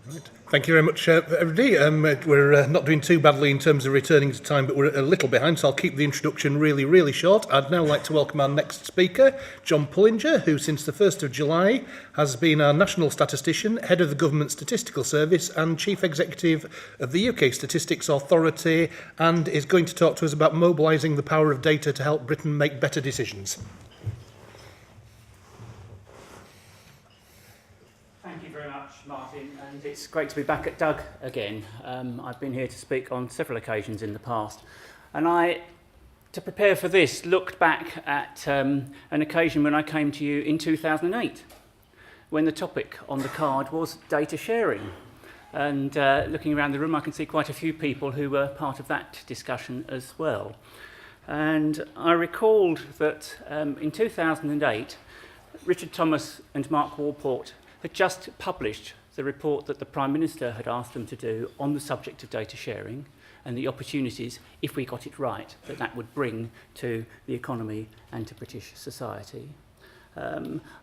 Right. Thank you very much, everybody. We're not doing too badly in terms of returning to time, but we're a little behind, so I'll keep the introduction really, really short. I'd now like to welcome our next speaker, John Pullinger, who since the 1st of July has been our National Statistician, Head of the Government Statistical Service and Chief Executive of the UK Statistics Authority, and is going to talk to us about mobilising the power of data to help Britain make better decisions. Thank you very much, Martin, and it's great to be back at Doug again. I've been here to speak on several occasions in the past, and to prepare for this, looked back at an occasion when I came to you in 2008, when the topic on the card was data sharing. And looking around the room, I can see quite a few people who were part of that discussion as well. And I recalled that in 2008, Richard Thomas and Mark Walport had just published the report that the Prime Minister had asked them to do on the subject of data sharing and the opportunities, if we got it right, that that would bring to the economy and to British society.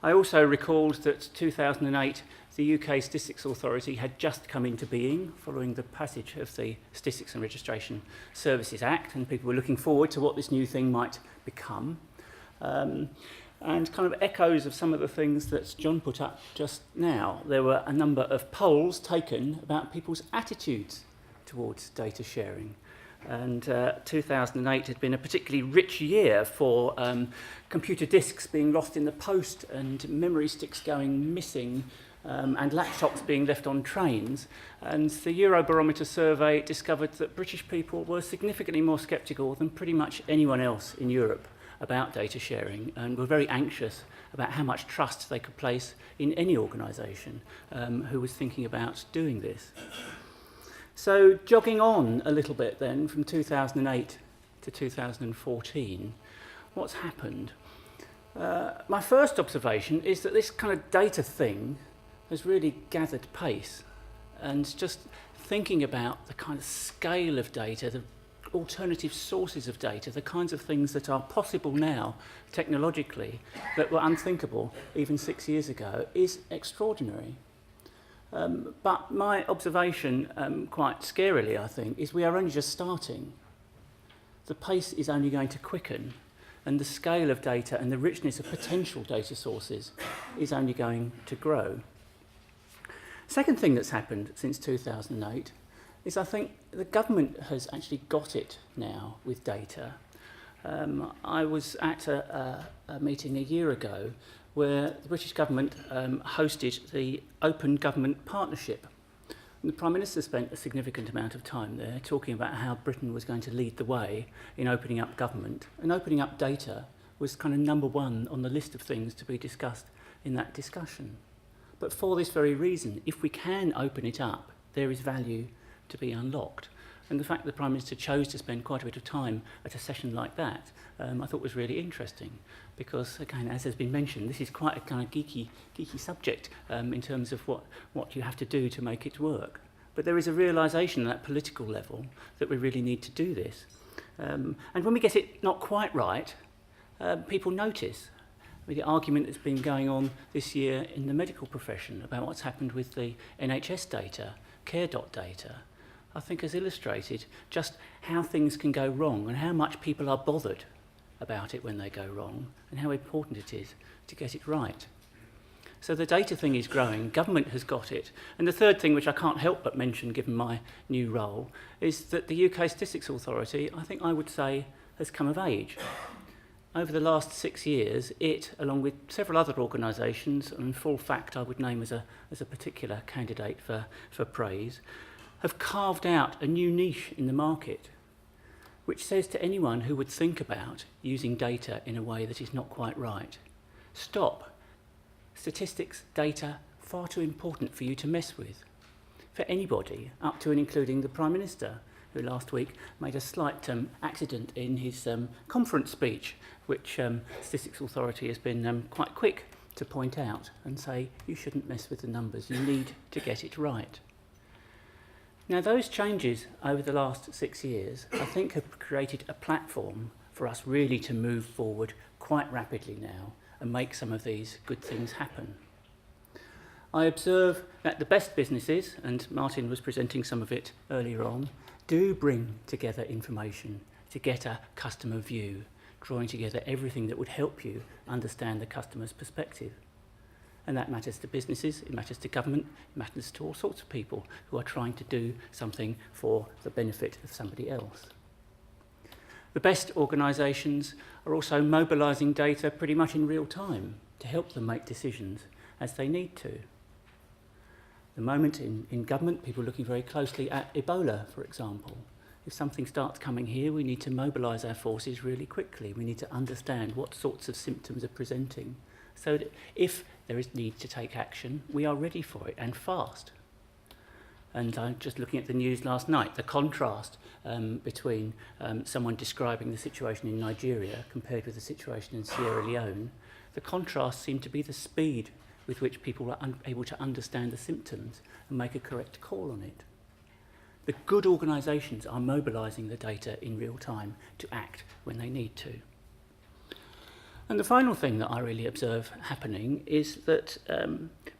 I also recalled that 2008, the UK Statistics Authority had just come into being following the passage of the Statistics and Registration Services Act, and people were looking forward to what this new thing might become. And kind of echoes of some of the things that John put up just now. There were a number of polls taken about people's attitudes towards data sharing. And 2008 had been a particularly rich year for computer disks being lost in the post and memory sticks going missing and laptops being left on trains. And the Eurobarometer survey discovered that British people were significantly more sceptical than pretty much anyone else in Europe about data sharing, and were very anxious about how much trust they could place in any organisation who was thinking about doing this. So jogging on a little bit then from 2008 to 2014, what's happened? My first observation is that this kind of data thing has really gathered pace, and just thinking about the kind of scale of data, the alternative sources of data, the kinds of things that are possible now technologically that were unthinkable even 6 years ago, is extraordinary. But my observation, quite scarily I think, is we are only just starting. The pace is only going to quicken, and the scale of data and the richness of potential data sources is only going to grow. Second thing that's happened since 2008 is I think the government has actually got it now with data. I was at a meeting a year ago where the British government hosted the Open Government Partnership. And the Prime Minister spent a significant amount of time there talking about how Britain was going to lead the way in opening up government. And opening up data was kind of number one on the list of things to be discussed in that discussion. But for this very reason, if we can open it up, there is value to be unlocked. And the fact that the Prime Minister chose to spend quite a bit of time at a session like that, I thought was really interesting, because again, as has been mentioned, this is quite a kind of geeky subject in terms of what you have to do to make it work. But there is a realisation at that political level that we really need to do this. And when we get it not quite right, people notice. I mean, the argument that's been going on this year in the medical profession about what's happened with the NHS data, care.data, I think has illustrated just how things can go wrong and how much people are bothered about it when they go wrong, and how important it is to get it right. So the data thing is growing, government has got it. And the third thing, which I can't help but mention given my new role, is that the UK Statistics Authority, I think I would say, has come of age. Over the last 6 years, it, along with several other organisations, and in full fact I would name as a particular candidate for praise, have carved out a new niche in the market, which says to anyone who would think about using data in a way that is not quite right, stop. Statistics, data, far too important for you to mess with. For anybody, up to and including the Prime Minister, who last week made a slight accident in his conference speech, which Statistics Authority has been quite quick to point out and say, you shouldn't mess with the numbers, you need to get it right. Now, those changes over the last 6 years, I think, have created a platform for us really to move forward quite rapidly now and make some of these good things happen. I observe that the best businesses, and Martin was presenting some of it earlier on, do bring together information to get a customer view, drawing together everything that would help you understand the customer's perspective. And that matters to businesses, it matters to government, it matters to all sorts of people who are trying to do something for the benefit of somebody else. The best organisations are also mobilising data pretty much in real time to help them make decisions as they need to. The moment in government, people are looking very closely at Ebola, for example. If something starts coming here, we need to mobilise our forces really quickly. We need to understand what sorts of symptoms are presenting, so that if there is need to take action, we are ready for it, and fast. And I'm just looking at the news last night, the contrast between someone describing the situation in Nigeria compared with the situation in Sierra Leone. The contrast seemed to be the speed with which people were able to understand the symptoms and make a correct call on it. The good organisations are mobilising the data in real time to act when they need to. And the final thing that I really observe happening is that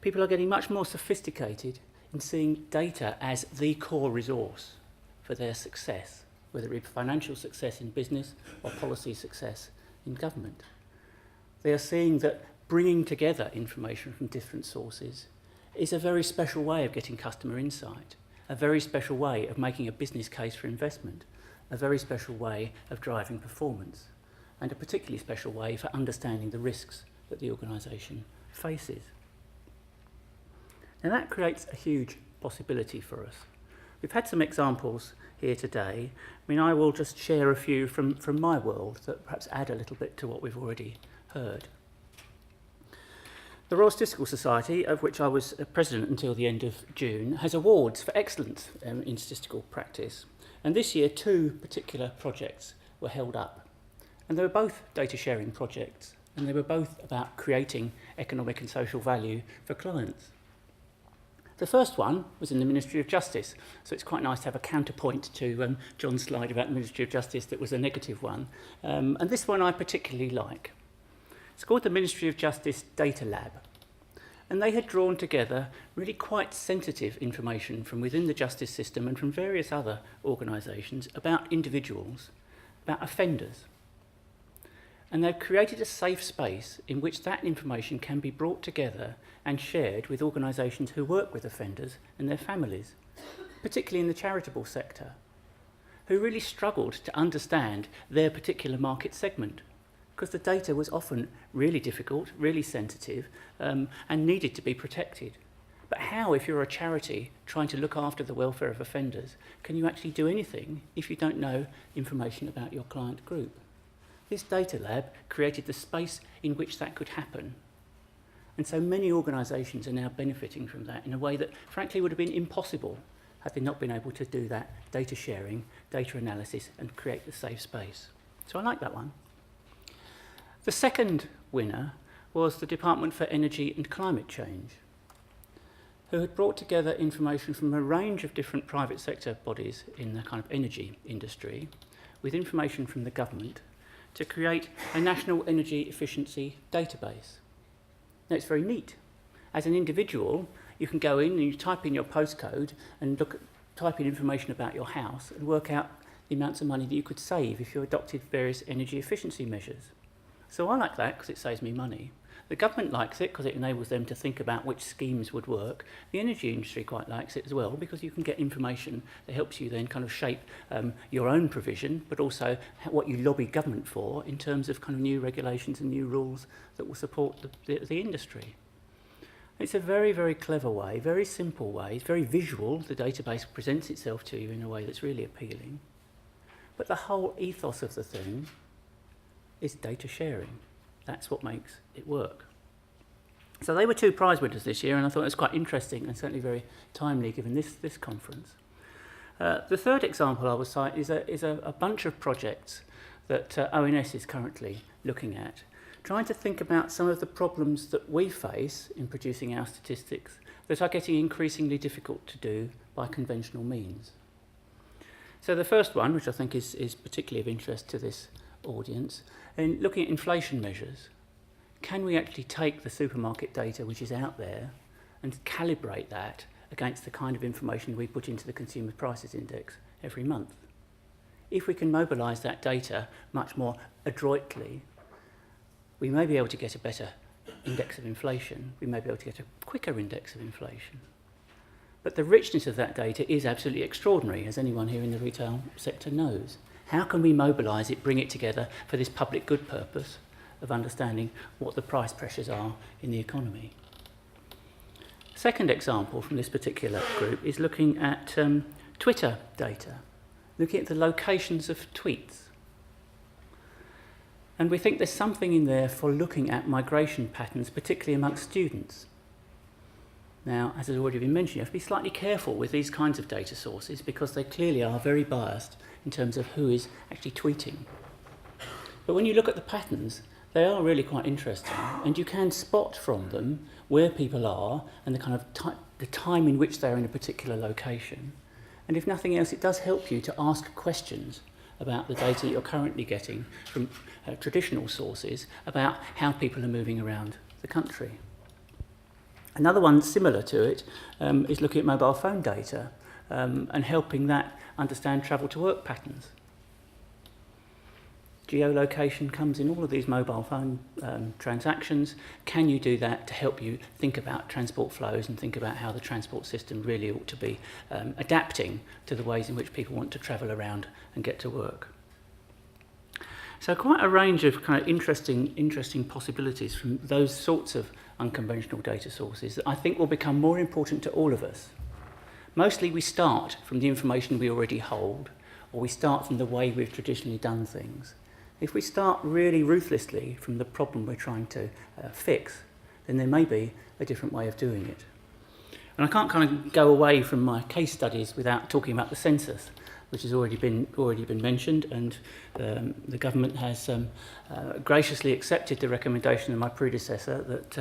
people are getting much more sophisticated in seeing data as the core resource for their success, whether it be financial success in business or policy success in government. They are seeing that bringing together information from different sources is a very special way of getting customer insight, a very special way of making a business case for investment, a very special way of driving performance, and a particularly special way for understanding the risks that the organisation faces. Now that creates a huge possibility for us. We've had some examples here today. I mean, I will just share a few from my world that perhaps add a little bit to what we've already heard. The Royal Statistical Society, of which I was president until the end of June, has awards for excellence in statistical practice. And this year, 2 particular projects were held up. And they were both data sharing projects, and they were both about creating economic and social value for clients. The first one was in the Ministry of Justice, so it's quite nice to have a counterpoint to John's slide about the Ministry of Justice that was a negative one. And this one I particularly like. It's called the Ministry of Justice Data Lab. And they had drawn together really quite sensitive information from within the justice system and from various other organisations about individuals, about offenders. And they've created a safe space in which that information can be brought together and shared with organisations who work with offenders and their families, particularly in the charitable sector, who really struggled to understand their particular market segment, because the data was often really difficult, really sensitive, and needed to be protected. But how, if you're a charity trying to look after the welfare of offenders, can you actually do anything if you don't know information about your client group? This data lab created the space in which that could happen. And so many organisations are now benefiting from that in a way that frankly would have been impossible had they not been able to do that data sharing, data analysis and create the safe space. So I like that one. The second winner was the Department for Energy and Climate Change, who had brought together information from a range of different private sector bodies in the kind of energy industry with information from the government to create a national energy efficiency database. Now, it's very neat. As an individual, you can go in and you type in your postcode and type in information about your house and work out the amounts of money that you could save if you adopted various energy efficiency measures. So I like that because it saves me money. The government likes it because it enables them to think about which schemes would work. The energy industry quite likes it as well because you can get information that helps you then kind of shape your own provision, but also what you lobby government for in terms of kind of new regulations and new rules that will support the industry. It's a very, very clever way, very simple way. It's very visual. The database presents itself to you in a way that's really appealing. But the whole ethos of the thing is data sharing. That's what makes it work. So they were 2 prize winners this year, and I thought it was quite interesting and certainly very timely given this conference. The third example I would cite is a bunch of projects that ONS is currently looking at, trying to think about some of the problems that we face in producing our statistics that are getting increasingly difficult to do by conventional means. So the first one, which I think is particularly of interest to this audience, in looking at inflation measures, can we actually take the supermarket data which is out there and calibrate that against the kind of information we put into the Consumer Prices Index every month. If we can mobilise that data much more adroitly, we may be able to get a better index of inflation. We may be able to get a quicker index of inflation. But the richness of that data is absolutely extraordinary, as anyone here in the retail sector knows. How can we mobilise it, bring it together for this public good purpose of understanding what the price pressures are in the economy? Second example from this particular group is looking at Twitter data, looking at the locations of tweets. And we think there's something in there for looking at migration patterns, particularly amongst students. Now, as has already been mentioned, you have to be slightly careful with these kinds of data sources because they clearly are very biased in terms of who is actually tweeting. But when you look at the patterns, they are really quite interesting, and you can spot from them where people are and the kind of the time in which they're in a particular location. And if nothing else, it does help you to ask questions about the data you're currently getting from traditional sources about how people are moving around the country. Another one similar to it is looking at mobile phone data and helping that understand travel to work patterns. Geolocation comes in all of these mobile phone transactions. Can you do that to help you think about transport flows and think about how the transport system really ought to be adapting to the ways in which people want to travel around and get to work? So quite a range of kind of interesting possibilities from those sorts of unconventional data sources that I think will become more important to all of us. Mostly we start from the information we already hold, or we start from the way we've traditionally done things. If we start really ruthlessly from the problem we're trying to fix, then there may be a different way of doing it. And I can't kind of go away from my case studies without talking about the census, which has already been mentioned, and the government has graciously accepted the recommendation of my predecessor that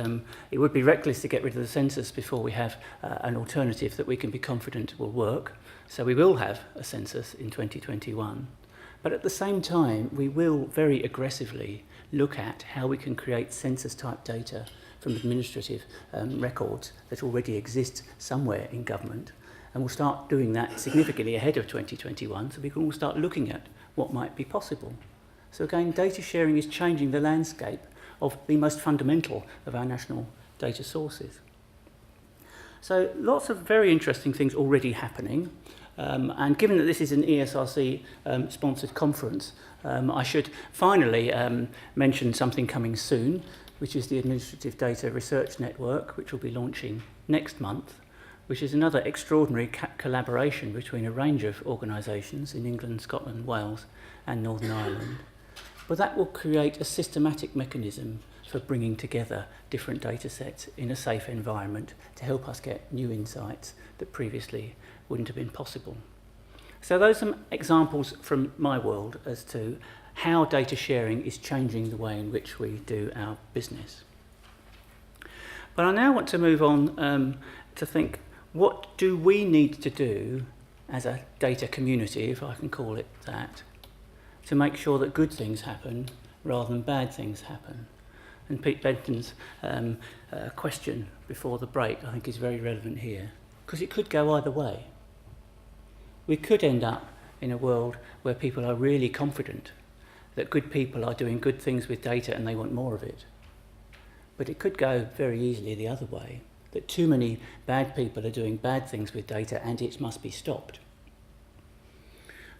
it would be reckless to get rid of the census before we have an alternative that we can be confident will work. So we will have a census in 2021. But at the same time, we will very aggressively look at how we can create census-type data from administrative records that already exist somewhere in government. And we'll start doing that significantly ahead of 2021, so we can all start looking at what might be possible. So again, data sharing is changing the landscape of the most fundamental of our national data sources. So lots of very interesting things already happening. And given that this is an ESRC-sponsored conference, I should finally mention something coming soon, which is the Administrative Data Research Network, which will be launching next month, which is another extraordinary collaboration between a range of organisations in England, Scotland, Wales and Northern Ireland. But that will create a systematic mechanism for bringing together different data sets in a safe environment to help us get new insights that previously wouldn't have been possible. So those are some examples from my world as to how data sharing is changing the way in which we do our business. But I now want to move on to think, what do we need to do as a data community, if I can call it that, to make sure that good things happen rather than bad things happen? And Pete Benton's question before the break, I think, is very relevant here, because it could go either way. We could end up in a world where people are really confident that good people are doing good things with data and they want more of it. But it could go very easily the other way, that too many bad people are doing bad things with data and it must be stopped.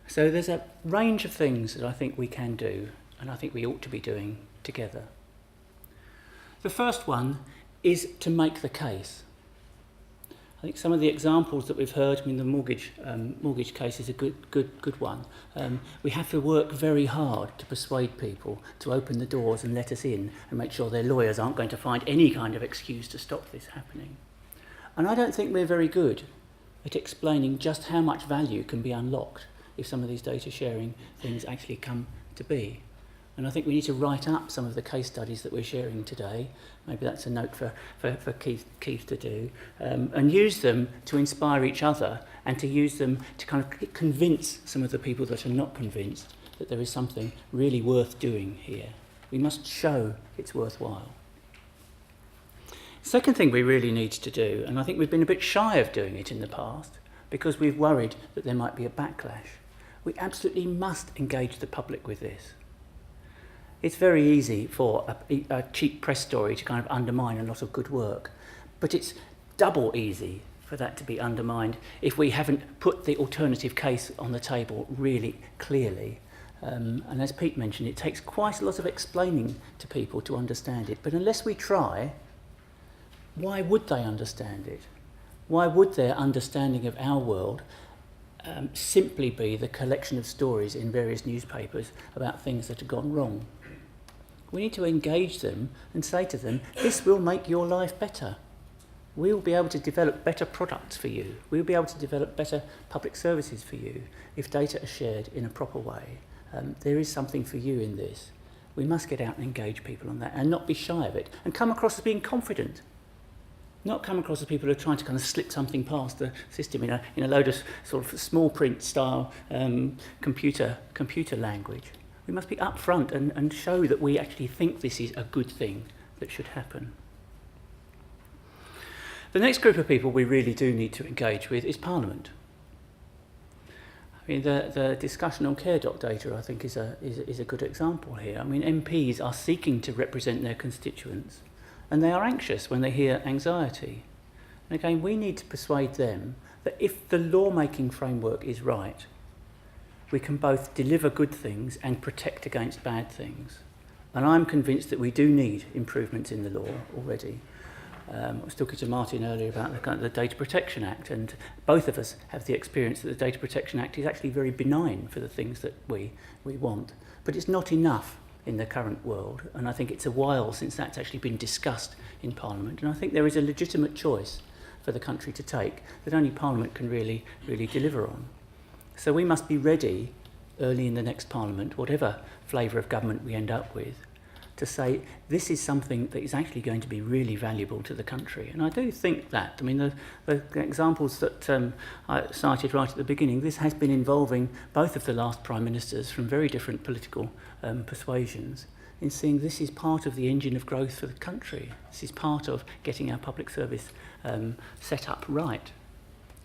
So there's a range of things that I think we can do, and I think we ought to be doing together. The first one is to make the case. I think some of the examples that we've heard, the mortgage case is a good one. We have to work very hard to persuade people to open the doors and let us in and make sure their lawyers aren't going to find any kind of excuse to stop this happening. And I don't think we're very good at explaining just how much value can be unlocked if some of these data sharing things actually come to be. And I think we need to write up some of the case studies that we're sharing today. Maybe that's a note for Keith to do. And use them to inspire each other and to use them to kind of convince some of the people that are not convinced that there is something really worth doing here. We must show it's worthwhile. Second thing we really need to do, and I think we've been a bit shy of doing it in the past because we've worried that there might be a backlash. We absolutely must engage the public with this. It's very easy for a cheap press story to kind of undermine a lot of good work, but it's double easy for that to be undermined if we haven't put the alternative case on the table really clearly. And as Pete mentioned, it takes quite a lot of explaining to people to understand it, but unless we try, why would they understand it? Why would their understanding of our world simply be the collection of stories in various newspapers about things that have gone wrong? We need to engage them and say to them, this will make your life better. We'll be able to develop better products for you. We'll be able to develop better public services for you if data are shared in a proper way. There is something for you in this. We must get out and engage people on that and not be shy of it and come across as being confident. Not come across as people who are trying to kind of slip something past the system in a load of sort of small print style computer language. We must be upfront and show that we actually think this is a good thing that should happen. The next group of people we really do need to engage with is Parliament. I mean, the discussion on care.data data, I think, is a good example here. I mean, MPs are seeking to represent their constituents, and they are anxious when they hear anxiety. And again, we need to persuade them that if the lawmaking framework is right, we can both deliver good things and protect against bad things. And I'm convinced that we do need improvements in the law already. I was talking to Martin earlier about the Data Protection Act, and both of us have the experience that the Data Protection Act is actually very benign for the things that we want. But it's not enough in the current world, and I think it's a while since that's actually been discussed in Parliament, and I think there is a legitimate choice for the country to take that only Parliament can really deliver on. So we must be ready early in the next Parliament, whatever flavour of government we end up with, to say this is something that is actually going to be really valuable to the country. And I do think that, I mean, the examples that I cited right at the beginning, this has been involving both of the last Prime Ministers from very different political persuasions in seeing this is part of the engine of growth for the country. This is part of getting our public service set up right.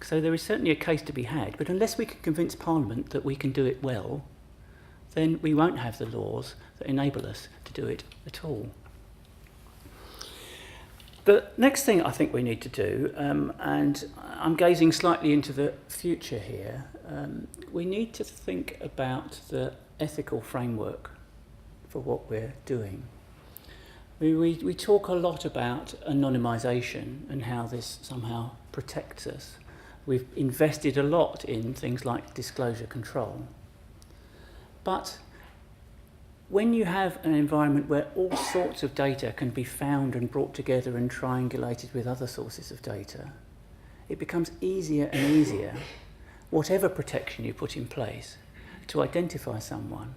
So there is certainly a case to be had, but unless we can convince Parliament that we can do it well, then we won't have the laws that enable us to do it at all. The next thing I think we need to do, and I'm gazing slightly into the future here, we need to think about the ethical framework for what we're doing. We talk a lot about anonymisation and how this somehow protects us. We've invested a lot in things like disclosure control. But when you have an environment where all sorts of data can be found and brought together and triangulated with other sources of data, it becomes easier and easier, whatever protection you put in place, to identify someone.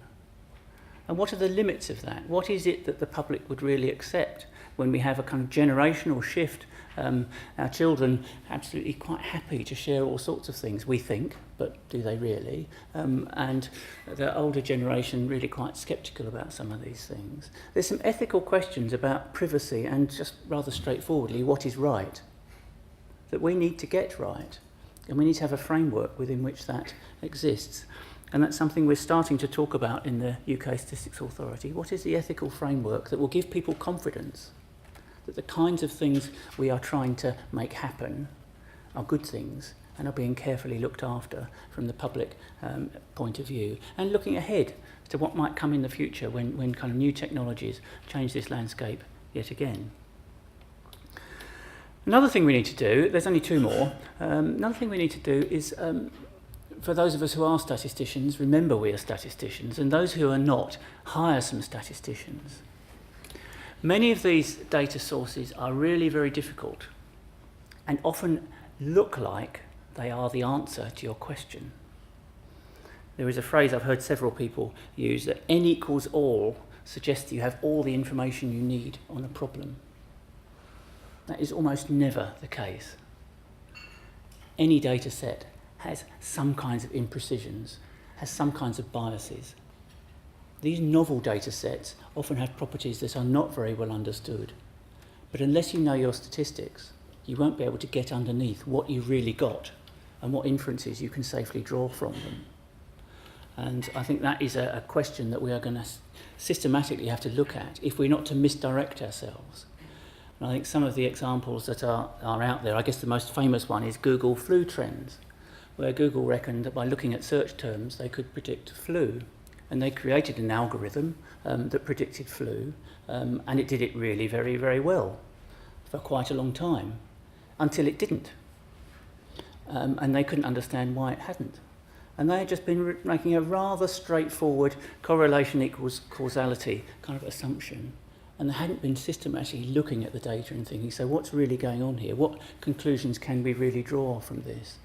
And what are the limits of that? What is it that the public would really accept when we have a kind of generational shift? Our children absolutely quite happy to share all sorts of things, we think, but do they really? And the older generation really quite sceptical about some of these things. There's some ethical questions about privacy and just rather straightforwardly what is right that we need to get right. And we need to have a framework within which that exists. And that's something we're starting to talk about in the UK Statistics Authority. What is the ethical framework that will give people confidence that the kinds of things we are trying to make happen are good things and are being carefully looked after from the public point of view, and looking ahead to what might come in the future when kind of new technologies change this landscape yet again. Another thing we need to do, there's only two more, another thing we need to do is, for those of us who are statisticians, remember we are statisticians, and those who are not, hire some statisticians. Many of these data sources are really very difficult and often look like they are the answer to your question. There is a phrase I've heard several people use, that n equals all suggests you have all the information you need on a problem. That is almost never the case. Any data set has some kinds of imprecisions, has some kinds of biases. These novel data sets often have properties that are not very well understood. But unless you know your statistics, you won't be able to get underneath what you've really got and what inferences you can safely draw from them. And I think that is a question that we are going to systematically have to look at if we're not to misdirect ourselves. And I think some of the examples that are out there, I guess the most famous one is Google flu trends, where Google reckoned that by looking at search terms they could predict flu. And they created an algorithm that predicted flu, and it did it really very, very well for quite a long time, until it didn't. And they couldn't understand why it hadn't. And they had just been making a rather straightforward correlation equals causality kind of assumption. And they hadn't been systematically looking at the data and thinking, so what's really going on here? What conclusions can we really draw from this?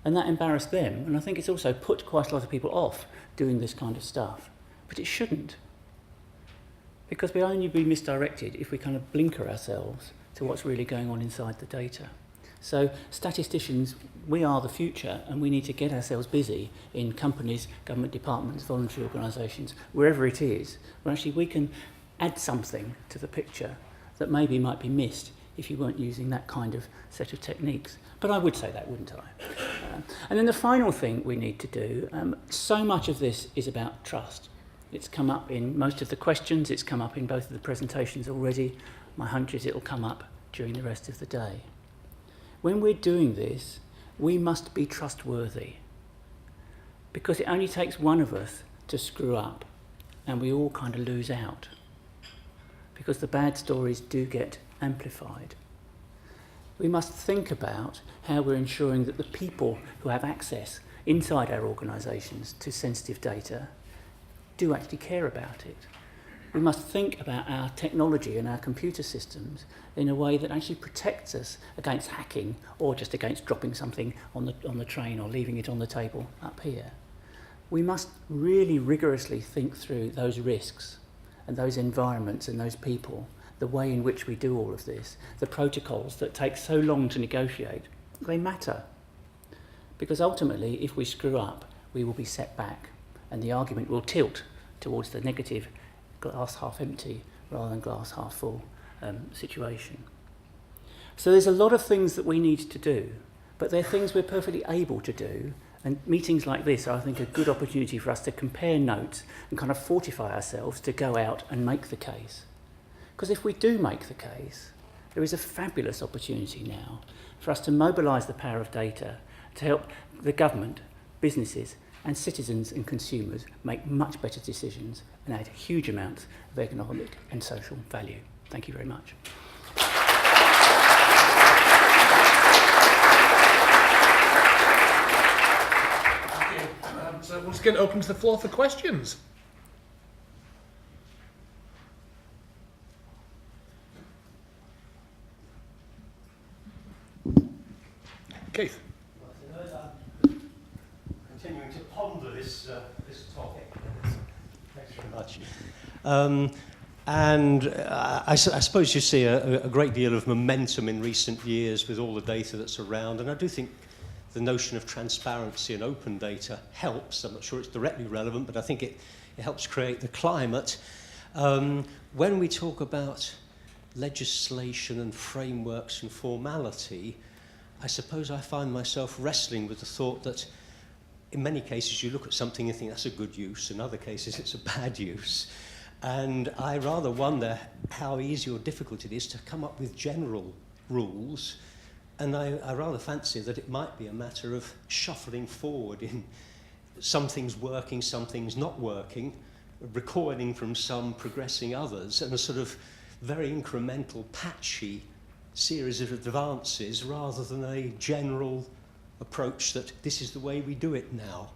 And that embarrassed them. And I think it's also put quite a lot of people off doing this kind of stuff. But it shouldn't. Because we'll only be misdirected if we kind of blinker ourselves to what's really going on inside the data. So statisticians, we are the future, and we need to get ourselves busy in companies, government departments, voluntary organisations, wherever it is, where actually we can add something to the picture that maybe might be missed if you weren't using that kind of set of techniques. But I would say that, wouldn't I? And then the final thing we need to do, so much of this is about trust. It's come up in most of the questions, it's come up in both of the presentations already. My hunch is it'll come up during the rest of the day. When we're doing this, we must be trustworthy, because it only takes one of us to screw up and we all kind of lose out, because the bad stories do get amplified. We must think about how we're ensuring that the people who have access inside our organisations to sensitive data do actually care about it. We must think about our technology and our computer systems in a way that actually protects us against hacking or just against dropping something on the train or leaving it on the table up here. We must really rigorously think through those risks and those environments and those people, the way in which we do all of this, the protocols that take so long to negotiate. They matter. Because ultimately, if we screw up, we will be set back, and the argument will tilt towards the negative glass half empty rather than glass half full situation. So there's a lot of things that we need to do, but they're things we're perfectly able to do, and meetings like this are, I think, a good opportunity for us to compare notes and kind of fortify ourselves to go out and make the case. Because if we do make the case, there is a fabulous opportunity now for us to mobilise the power of data to help the government, businesses and citizens and consumers make much better decisions and add huge amounts of economic and social value. Thank you very much. Thank you. So once again, open to the floor for questions. Keith. Continuing to ponder this topic. Thanks very much. I suppose you see a great deal of momentum in recent years with all the data that's around, and I do think the notion of transparency and open data helps. I'm not sure it's directly relevant, but I think it helps create the climate. When we talk about legislation and frameworks and formality, I suppose I find myself wrestling with the thought that in many cases you look at something and think that's a good use, in other cases it's a bad use. And I rather wonder how easy or difficult it is to come up with general rules, and I rather fancy that it might be a matter of shuffling forward in some things working, some things not working, recoiling from some, progressing others, and a sort of very incremental, patchy series of advances rather than a general approach that this is the way we do it now.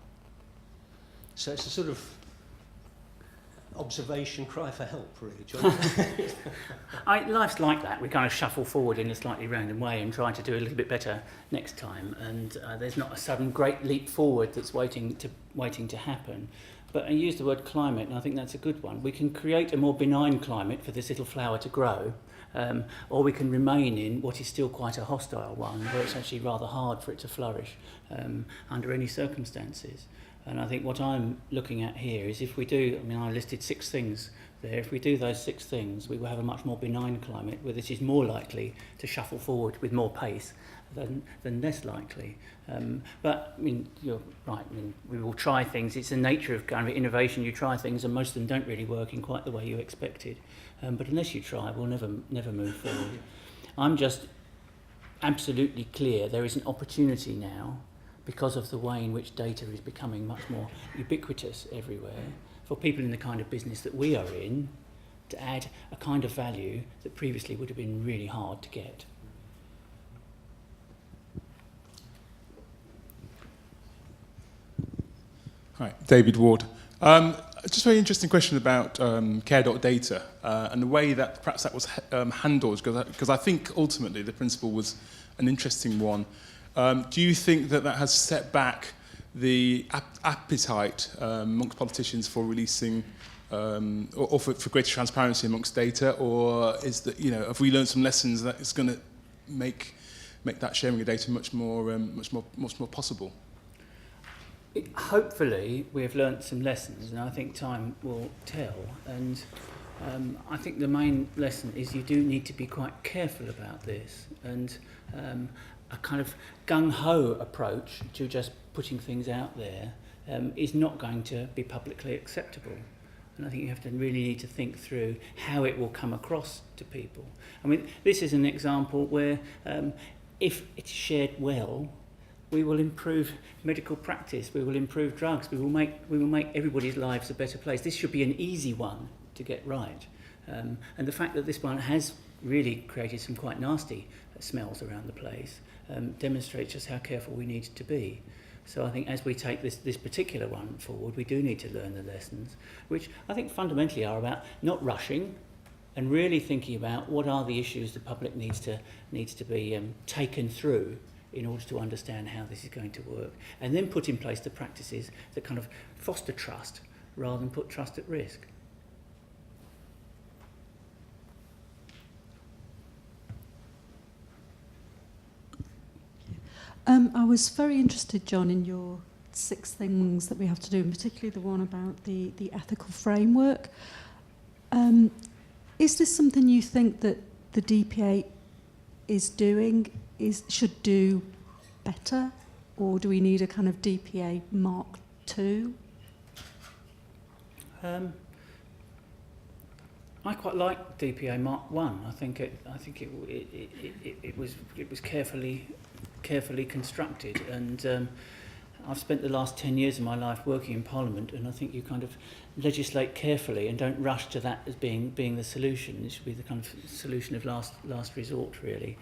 So it's a sort of observation, cry for help, really, John. Life's like that. We kind of shuffle forward in a slightly random way and try to do a little bit better next time. And there's not a sudden great leap forward that's waiting to happen. But I use the word climate, and I think that's a good one. We can create a more benign climate for this little flower to grow, or we can remain in what is still quite a hostile one, where it's actually rather hard for it to flourish under any circumstances. And I think what I'm looking at here is if we do, I mean, I listed 6 things there. If we do those 6 things, we will have a much more benign climate where this is more likely to shuffle forward with more pace than less likely. But I mean, you're right. I mean, we will try things. It's the nature of kind of innovation. You try things, and most of them don't really work in quite the way you expected. But unless you try, we'll never move forward. I'm just absolutely clear there is an opportunity now, because of the way in which data is becoming much more ubiquitous everywhere, for people in the kind of business that we are in to add a kind of value that previously would have been really hard to get. Hi, David Ward. Just a very interesting question about care.data and the way that perhaps that was handled, because I think ultimately the principle was an interesting one. Do you think that has set back the appetite amongst politicians for releasing or for greater transparency amongst data, or is that, you know, have we learned some lessons that it's going to make that sharing of data much more possible? Hopefully we have learnt some lessons, and I think time will tell. And I think the main lesson is you do need to be quite careful about this, and a kind of gung-ho approach to just putting things out there is not going to be publicly acceptable. And I think you have to really need to think through how it will come across to people. I mean, this is an example where if it's shared well, we will improve medical practice, we will improve drugs, we will make everybody's lives a better place. This should be an easy one to get right. And the fact that this one has really created some quite nasty smells around the place demonstrates just how careful we need to be. So I think as we take this particular one forward, we do need to learn the lessons, which I think fundamentally are about not rushing and really thinking about what are the issues the public needs to be taken through in order to understand how this is going to work, and then put in place the practices that kind of foster trust rather than put trust at risk. I was very interested, John, in your 6 things that we have to do, and particularly the one about the ethical framework. Is this something you think that the DPA is doing, should do better, or do we need a kind of DPA Mark II? I quite like DPA Mark I. I think it was carefully constructed, and I've spent the last 10 years of my life working in Parliament, and I think you kind of legislate carefully and don't rush to that as being the solution. It should be the kind of solution of last resort, really.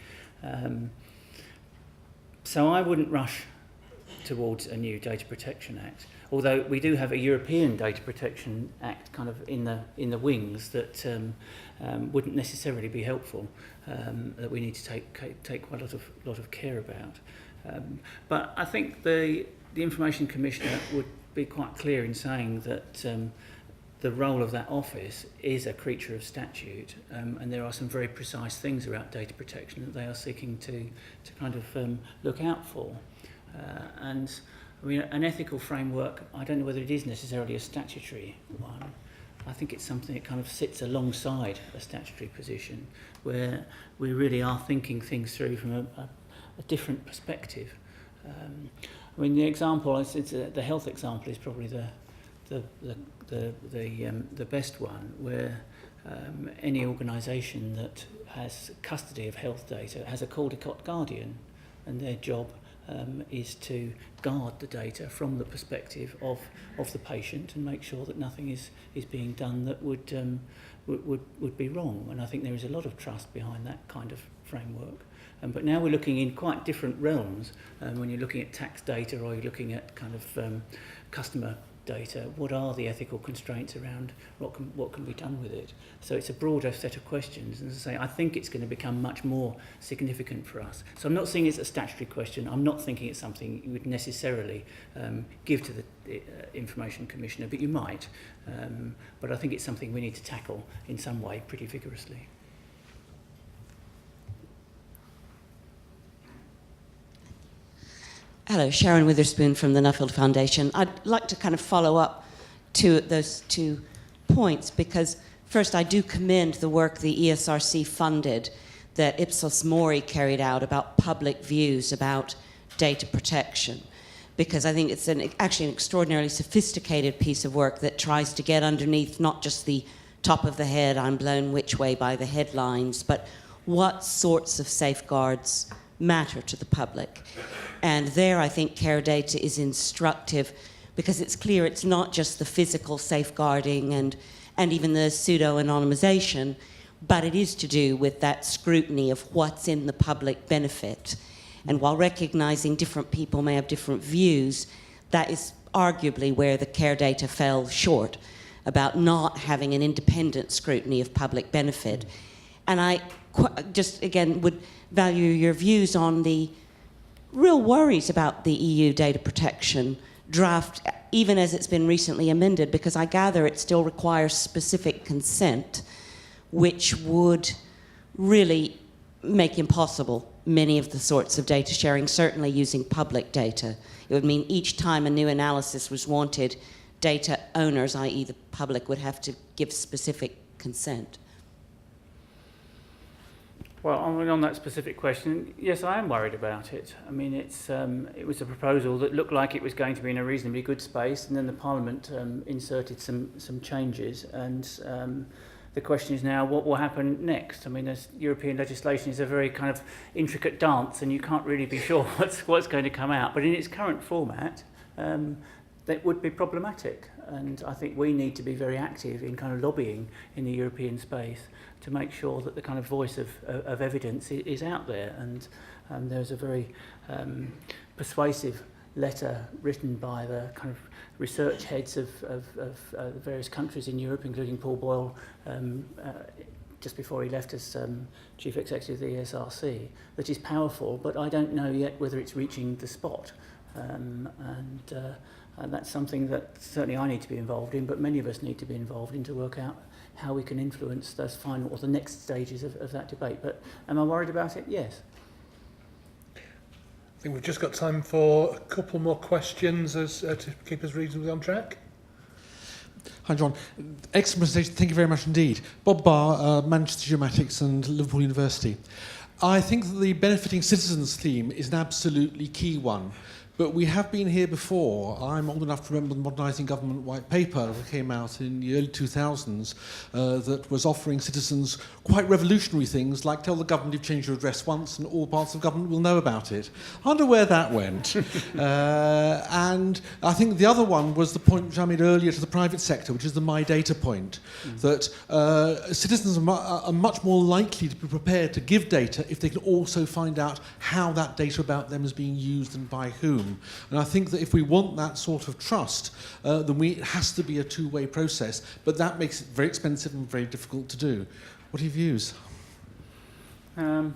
So I wouldn't rush towards a new Data Protection Act, although we do have a European Data Protection Act kind of in the wings that wouldn't necessarily be helpful, that we need to take quite a lot of care about. But I think the Information Commissioner would be quite clear in saying that the role of that office is a creature of statute, and there are some very precise things about data protection that they are seeking to kind of look out for. And I mean, an ethical framework, I don't know whether it is necessarily a statutory one. I think it's something that kind of sits alongside a statutory position, where we really are thinking things through from a different perspective. I mean, the example, the health example is probably the best one, where any organisation that has custody of health data has a Caldecott guardian, and their job is to guard the data from the perspective of the patient and make sure that nothing is being done that would be wrong. And I think there is a lot of trust behind that kind of framework. But now we're looking in quite different realms. When you're looking at tax data, or you're looking at kind of customer data, what are the ethical constraints around what can be done with it? So it's a broader set of questions, and as I say, I think it's going to become much more significant for us. So I'm not saying it's a statutory question. I'm not thinking it's something you would necessarily give to the Information Commissioner, but you might. But I think it's something we need to tackle in some way pretty vigorously. Hello, Sharon Witherspoon from the Nuffield Foundation. I'd like to kind of follow up to those 2 points, because first I do commend the work the ESRC funded that Ipsos Mori carried out about public views about data protection, because I think it's actually an extraordinarily sophisticated piece of work that tries to get underneath not just the top of the head, I'm blown which way by the headlines, but what sorts of safeguards matter to the public. And there I think care data is instructive, because it's clear it's not just the physical safeguarding and even the pseudo-anonymization, but it is to do with that scrutiny of what's in the public benefit. And while recognizing different people may have different views, that is arguably where the care data fell short, about not having an independent scrutiny of public benefit. And I just, again, would value your views on the real worries about the EU data protection draft, even as it's been recently amended, because I gather it still requires specific consent, which would really make impossible many of the sorts of data sharing, certainly using public data. It would mean each time a new analysis was wanted, data owners, i.e. the public, would have to give specific consent. Well, on that specific question, yes, I am worried about it. I mean, it was a proposal that looked like it was going to be in a reasonably good space, and then the Parliament inserted some changes, and the question is now what will happen next. I mean, as European legislation is a very kind of intricate dance, and you can't really be sure what's going to come out. But in its current format, that would be problematic, and I think we need to be very active in kind of lobbying in the European space to make sure that the kind of voice of evidence is out there. And there's a very persuasive letter written by the kind of research heads of the various countries in Europe, including Paul Boyle, just before he left as Chief Executive of the ESRC, that is powerful, but I don't know yet whether it's reaching the spot. And that's something that certainly I need to be involved in, but many of us need to be involved in to work out how we can influence those final or the next stages of that debate. But am I worried about it? Yes. I think we've just got time for a couple more questions to keep us reasonably on track. Hi, John. Excellent presentation. Thank you very much indeed. Bob Barr, Manchester Geomatics and Liverpool University. I think that the benefiting citizens theme is an absolutely key one. But we have been here before. I'm old enough to remember the Modernising Government White Paper that came out in the early 2000s that was offering citizens quite revolutionary things like tell the government you've changed your address once and all parts of government will know about it. I wonder where that went. And I think the other one was the point which I made earlier to the private sector, which is the My Data point, that citizens are much more likely to be prepared to give data if they can also find out how that data about them is being used and by whom. And I think that if we want that sort of trust, then it has to be a two-way process. But that makes it very expensive and very difficult to do. What are your views? Well,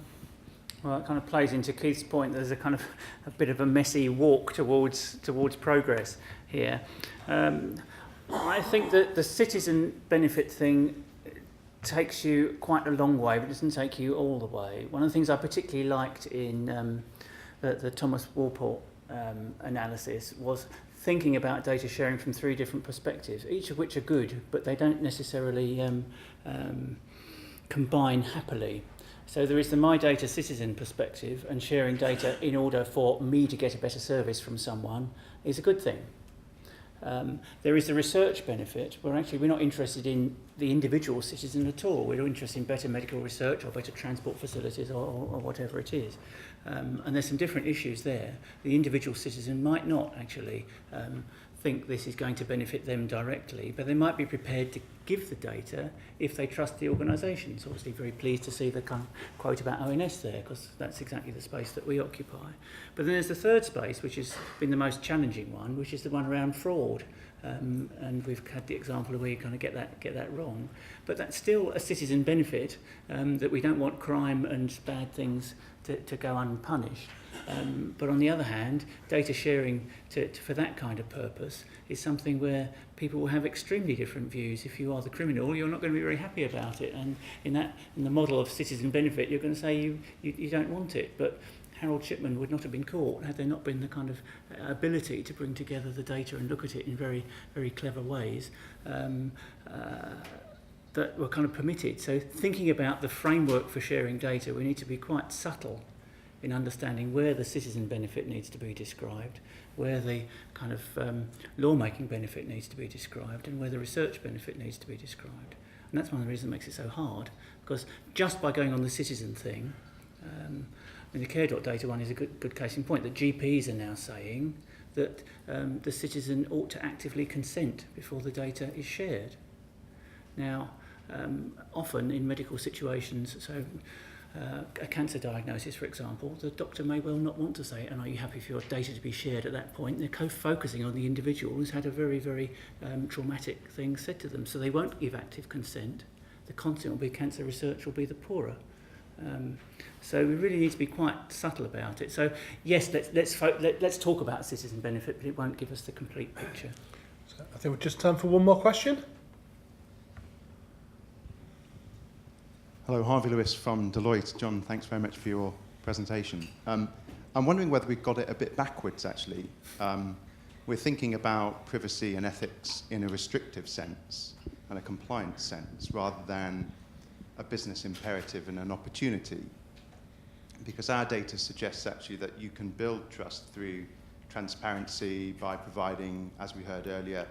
it kind of plays into Keith's point. There's a kind of a bit of a messy walk towards progress here. I think that the citizen benefit thing takes you quite a long way, but it doesn't take you all the way. One of the things I particularly liked in the Thomas Walpole analysis was thinking about data sharing from three different perspectives, each of which are good, but they don't necessarily combine happily. So there is the My Data citizen perspective, and sharing data in order for me to get a better service from someone is a good thing. There is the research benefit, where actually we're not interested in the individual citizen at all. We're interested in better medical research or better transport facilities or whatever it is. And there's some different issues there. The individual citizen might not actually think this is going to benefit them directly, but they might be prepared to give the data if they trust the organisation. So obviously very pleased to see the kind of quote about ONS there, because that's exactly the space that we occupy. But then there's the third space, which has been the most challenging one, which is the one around fraud. And we've had the example of where you kind of get that wrong. But that's still a citizen benefit, that we don't want crime and bad things to go unpunished. But on the other hand, data sharing for that kind of purpose is something where people will have extremely different views. If you are the criminal, you're not going to be very happy about it. And in the model of citizen benefit, you're going to say you don't want it. But Harold Shipman would not have been caught had there not been the kind of ability to bring together the data and look at it in very, very clever ways that were kind of permitted. So thinking about the framework for sharing data, we need to be quite subtle in understanding where the citizen benefit needs to be described, where the kind of lawmaking benefit needs to be described, and where the research benefit needs to be described. And that's one of the reasons that makes it so hard, because just by going on the citizen thing, the care.data one is a good case in point, that GPs are now saying that the citizen ought to actively consent before the data is shared. Now, often in medical situations, so a cancer diagnosis, for example, the doctor may well not want to say, and are you happy for your data to be shared at that point? They're co-focusing on the individual who's had a very, very traumatic thing said to them, so they won't give active consent. The consent will be cancer research will be the poorer. So we really need to be quite subtle about it. So yes, let's talk about citizen benefit, but it won't give us the complete picture. So I think we're just time for one more question. Hello, Harvey Lewis from Deloitte. John, thanks very much for your presentation. I'm wondering whether we've got it a bit backwards, actually. We're thinking about privacy and ethics in a restrictive sense and a compliance sense, rather than a business imperative and an opportunity. Because our data suggests, actually, that you can build trust through transparency by providing, as we heard earlier,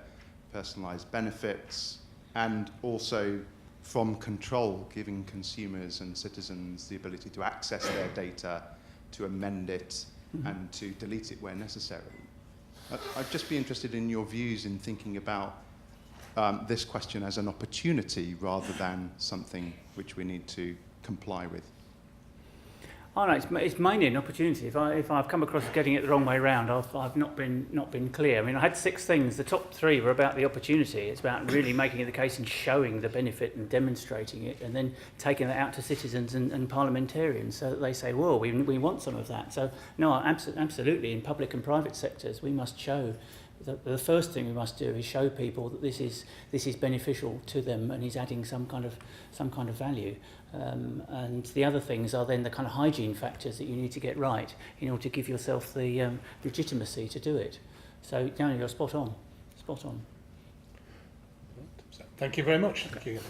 personalized benefits, and also from control, giving consumers and citizens the ability to access their data, to amend it, and to delete it where necessary. I'd just be interested in your views in thinking about this question as an opportunity rather than something which we need to comply with. Oh no, it's mainly an opportunity. If I've come across getting it the wrong way around, I've not been clear. I mean, I had 6 things. The top 3 were about the opportunity. It's about really making the case and showing the benefit and demonstrating it, and then taking that out to citizens and parliamentarians so that they say, "Whoa, we want some of that." So no, absolutely. In public and private sectors, we must show. The first thing we must do is show people that this is beneficial to them and is adding some kind of value. And the other things are then the kind of hygiene factors that you need to get right in order to give yourself the legitimacy to do it. So, you're spot on. Spot on. Thank you very much. Thank you.